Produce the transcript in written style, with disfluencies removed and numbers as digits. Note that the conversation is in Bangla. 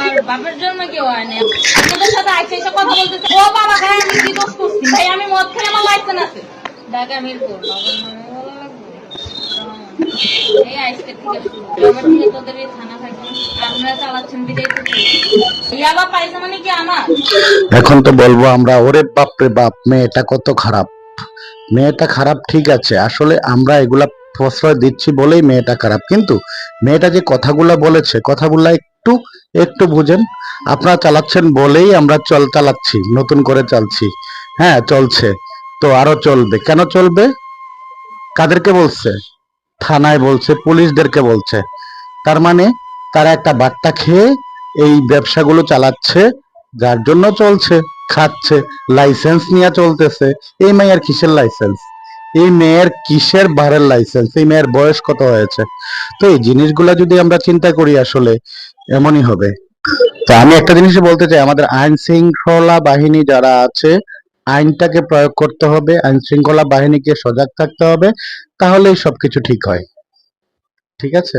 আমার বাপের জন্য কেউ হয় না। আপনাদের সাথে আইসা এসে কথা বলতেছে, ও বাবা ভাই আমি কি দোষ করছি? ভাই আমি মদ খেলে আমার লাইসেন্স আছে। ঢাকা মিরপুর বাবার নামে বলা লাগবে। এই আজকে থেকে শুরু। এবার থেকে তোদের এই থানা থাকবে। আপনারা চালাচ্ছেন বিদায় তো ইয়াবা পাইছে মানে কি আমার? এখন তো বলবো আমরা, ওরে বাপ রে বাপ, মেয়েটা কত খারাপ। মেয়েটা খারাপ ঠিক আছে, আসলে আমরা এগুলা প্রশ্রয় দিচ্ছি বলেই মেয়েটা খারাপ, কিন্তু মেয়েটা যে কথাগুলা বলেছে, কথাগুলা একটু একটু বুঝেন। আপনারা চালাচ্ছেন বলেই আমরা চালাচ্ছি, নতুন করে চালছি। হ্যাঁ চলছে, তো আরো চলবে। কেন চলবে? কাদেরকে বলছে? থানায় বলছে, পুলিশদেরকে বলছে। তার মানে তারা একটা বার্তা খেয়ে এই ব্যবসাগুলো চালাচ্ছে, যার জন্য চলছে, খাচ্ছে, লাইসেন্স নিয়ে চলতেছে। এই মেয়ের কিসের লাইসেন্স? এই মেয়ের কিসের বারের লাইসেন্স? এই মেয়ের বয়স কত হয়েছে? তো এই জিনিসগুলা যদি আমরা চিন্তা করি, আসলে এমনই হবে। তো আমি একটা জিনিস বলতে চাই, আমাদের আইন শৃঙ্খলা বাহিনী যারা আছে, আইনটাকে প্রয়োগ করতে হবে, আইন শৃঙ্খলা বাহিনীকে সজাগ থাকতে হবে, তাহলেই সবকিছু ঠিক হয়। ঠিক আছে।